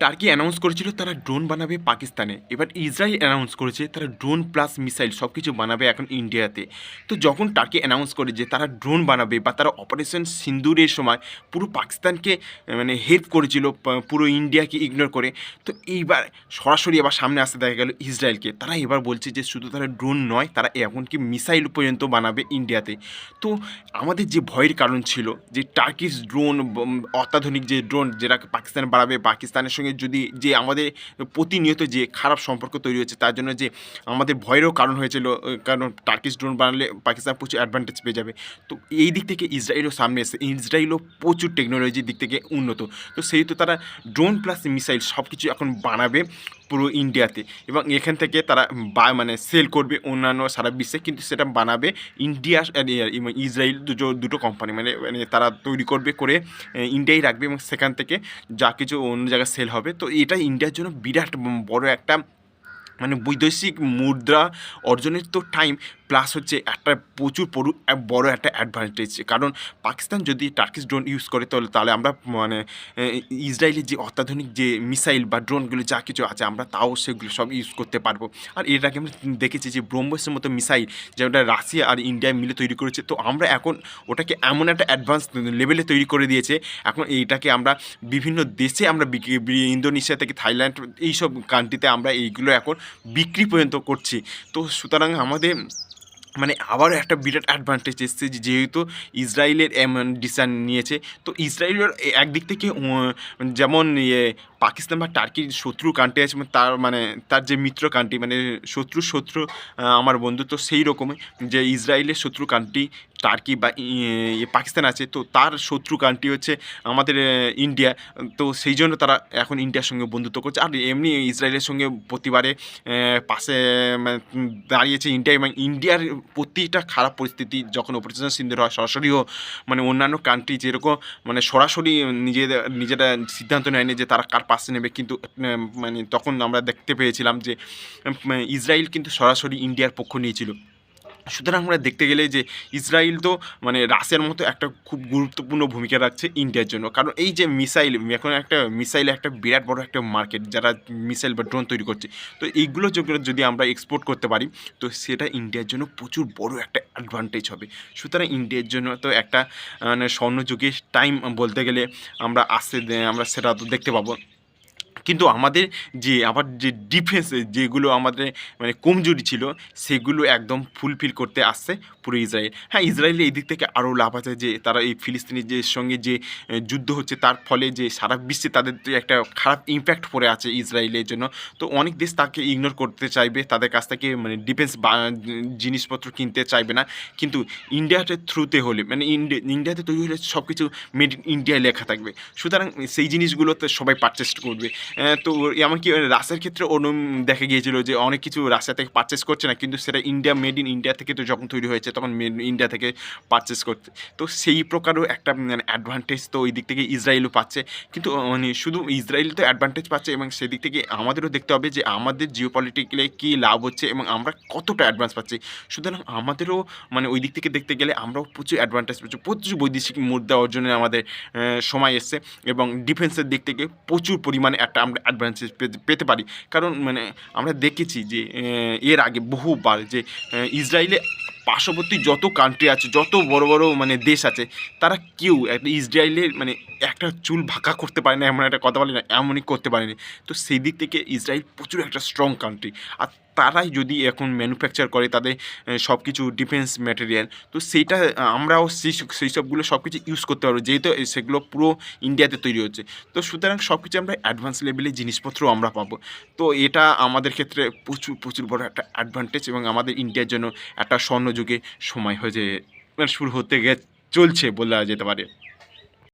Turkey announce করেছিল তারা drone বানাবে পাকিস্তানে। এবার ইসরায়েল অ্যানাউন্স করেছে তারা ড্রোন প্লাস মিসাইল সব কিছু বানাবে এখন ইন্ডিয়াতে। তো যখন টার্কি অ্যানাউন্স করে যে তারা ড্রোন বানাবে বা তারা অপারেশন সিন্দুরের সময় পুরো পাকিস্তানকে মানে হেল্প করেছিল পুরো ইন্ডিয়াকে ইগনোর করে। তো এইবার সরাসরি আবার সামনে আসতে দেখা গেল ইসরায়েলকে। তারা এবার বলছে যে শুধু তারা ড্রোন নয়, তারা এমনকি মিসাইল পর্যন্ত বানাবে ইন্ডিয়াতে। তো আমাদের যে ভয়ের কারণ ছিল যে টার্কিশ ড্রোন, অত্যাধুনিক যে ড্রোন যেটা পাকিস্তান বাড়াবে, পাকিস্তানের সঙ্গে যদি যে আমাদের প্রতিনিয়ত যে খারাপ সম্পর্ক তৈরি হচ্ছে, তার জন্য যে আমাদের ভয়েরও কারণ হয়েছিল। কারণ টার্কিশ ড্রোন বানালে পাকিস্তান প্রচুর অ্যাডভান্টেজ পেয়ে যাবে। তো এই দিক থেকে ইসরায়েলও সামনে এসে, ইসরায়েলও প্রচুর টেকনোলজির দিক থেকে উন্নত। তো সেহেতু তারা ড্রোন প্লাস মিসাইল সব কিছু এখন বানাবে পুরো ইন্ডিয়াতে, এবং এখান থেকে তারা মানে সেল করবে অন্যান্য সারা বিশ্বে, কিন্তু সেটা বানাবে ইন্ডিয়া আর ইসরায়েল দুটো কোম্পানি, মানে মানে তারা তৈরি করবে করে ইন্ডিয়ায় রাখবে, এবং সেখান থেকে যা কিছু অন্য জায়গায় সেল হবে। তো এটা ইন্ডিয়ার জন্য বিরাট বড় একটা মানে বৈদেশিক মুদ্রা অর্জনের তো টাইম, প্লাস হচ্ছে একটা প্রচুর বড় একটা অ্যাডভান্টেজ। কারণ পাকিস্তান যদি টার্কিশ ড্রোন ইউজ করে তাহলে আমরা মানে ইসরায়েলের যে অত্যাধুনিক যে মিসাইল বা ড্রোনগুলো যা কিছু আছে আমরা তাও সেগুলো সব ইউজ করতে পারবো। আর এর আগে আমরা দেখেছি যে ব্রহ্মসের মতো মিসাইল যেটা রাশিয়া আর ইন্ডিয়া মিলে তৈরি করেছে। তো আমরা এখন ওটাকে এমন একটা অ্যাডভান্স লেভেলে তৈরি করে দিয়েছে, এখন এইটাকে আমরা বিভিন্ন দেশে আমরা ইন্দোনেশিয়া থেকে থাইল্যান্ড এইসব কান্ট্রিতে আমরা এইগুলো এখন বিক্রি পর্যন্ত করছি। তো সুতরাং আমাদের মানে আবারও একটা বিরাট অ্যাডভান্টেজ এসছে, যেহেতু ইসরায়েলের এমন ডিসিশন নিয়েছে। তো ইসরায়েলের একদিক থেকে যেমন পাকিস্তান বা টার্কির শত্রু কান্ট্রি আছে, মানে তার যে মিত্র কান্ট্রি, মানে শত্রু আমার বন্ধু, তো সেই রকমই যে ইসরায়েলের শত্রু কান্ট্রি টার্কি বা পাকিস্তান আছে, তো তার শত্রু কান্ট্রি হচ্ছে আমাদের ইন্ডিয়া। তো সেই জন্য তারা এখন ইন্ডিয়ার সঙ্গে বন্ধুত্ব করছে। আর এমনি ইসরায়েলের সঙ্গে প্রতিবারে পাশে মানে দাঁড়িয়েছে ইন্ডিয়া, এবং ইন্ডিয়ার প্রতিটা খারাপ পরিস্থিতি যখন অপারেশন সিন্দুর হয় সরাসরিও মানে অন্যান্য কান্ট্রি যেরকম মানে সরাসরি নিজেরা সিদ্ধান্ত নেয়নি যে তারা কার পাশে নেবে, কিন্তু মানে তখন আমরা দেখতে পেয়েছিলাম যে ইসরায়েল কিন্তু সরাসরি ইন্ডিয়ার পক্ষ নিয়েছিল। সুতরাং আমরা দেখতে গেলে যে ইসরায়েল তো মানে রাশিয়ার মতো একটা খুব গুরুত্বপূর্ণ ভূমিকা রাখছে ইন্ডিয়ার জন্য। কারণ এই যে মিসাইল, এখন একটা মিসাইল একটা বিরাট বড় একটা মার্কেট যারা মিসাইল বা ড্রোন তৈরি করছে। তো এইগুলো যদি আমরা এক্সপোর্ট করতে পারি, তো সেটা ইন্ডিয়ার জন্য প্রচুর বড় একটা অ্যাডভান্টেজ হবে। সুতরাং ইন্ডিয়ার জন্য তো একটা মানে স্বর্ণযুগের টাইম বলতে গেলে আমরা আমরা সেটা তো দেখতে পাবো। কিন্তু আমাদের যে আবার যে ডিফেন্স যেগুলো আমাদের মানে কমজোরি ছিল, সেগুলো একদম ফুলফিল করতে আসছে পুরো ইসরায়েল। হ্যাঁ, ইসরায়েলের এই দিক থেকে আরও লাভ আছে যে তারা এই ফিলিস্তিনির যে সঙ্গে যে যুদ্ধ হচ্ছে তার ফলে যে সারা বিশ্বে তাদের যে একটা খারাপ ইম্প্যাক্ট পড়ে আছে ইসরায়েলের জন্য। তো অনেক দেশ তাকে ইগনোর করতে চাইবে, তাদের কাছ থেকে মানে ডিফেন্স জিনিসপত্র কিনতে চাইবে না। কিন্তু ইন্ডিয়াতে থ্রুতে হলে মানে ইন্ডিয়াতে তৈরি হলে সব কিছু মেড ইন ইন্ডিয়ায় লেখা থাকবে। সুতরাং সেই জিনিসগুলোতে সবাই পারচেস করবে। তো এমনকি রাশিয়ার ক্ষেত্রে দেখা গিয়েছিল যে অনেক কিছু রাশিয়া থেকে পারচেস করছে না, কিন্তু সেটা মেড ইন ইন্ডিয়া থেকে তো যখন তৈরি হয়েছে তখন মেড ইন ইন্ডিয়া থেকে পারচেস করতে। তো সেই প্রকারও একটা মানে অ্যাডভান্টেজ তো ওই দিক থেকে ইসরায়েলও পাচ্ছে। কিন্তু মানে শুধু ইসরায়েল তো অ্যাডভান্টেজ পাচ্ছে, এবং সেদিক থেকে আমাদেরও দেখতে হবে যে আমাদের জিওপলিটিক্যালি কী লাভ হচ্ছে এবং আমরা কতটা অ্যাডভান্স পাচ্ছি। সুতরাং আমাদেরও মানে ওই দিক থেকে দেখতে গেলে আমরাও প্রচুর অ্যাডভান্টেজ পাচ্ছি, প্রচুর বৈদেশিক মুদ্রা অর্জনের আমাদের সময় এসছে, এবং ডিফেন্সের দিক থেকে প্রচুর পরিমাণে একটা আমরা অ্যাডভান্টেজ পেতে পারি। কারণ মানে আমরা দেখেছি যে এর আগে বহুবার যে ইসরায়েলে পার্শ্ববর্তী যত কান্ট্রি আছে, যত বড় বড় মানে দেশ আছে, তারা কেউ একটা ইসরায়েলের মানে একটা চুল ভাকা করতে পারে না, এমন একটা কথা বলে না, এমনই করতে পারেনি। তো সেই দিক থেকে ইসরায়েল প্রচুর একটা স্ট্রং কান্ট্রি। আর তারাই যদি এখন ম্যানুফ্যাকচার করে তাদের সব কিছু ডিফেন্স ম্যাটেরিয়াল, তো সেইটা আমরাও সেই সবগুলো সব কিছু ইউজ করতে পারবো, যেহেতু সেগুলো পুরো ইন্ডিয়াতে তৈরি হচ্ছে। তো সুতরাং সব কিছু আমরা অ্যাডভান্স লেভেলের জিনিসপত্র আমরা পাবো। তো এটা আমাদের ক্ষেত্রে প্রচুর বড় একটা অ্যাডভান্টেজ, এবং আমাদের ইন্ডিয়ার জন্য একটা স্বর্ণযুগে সময় হয়ে যে মানে শুরু হতে চলছে বলা যেতে পারে।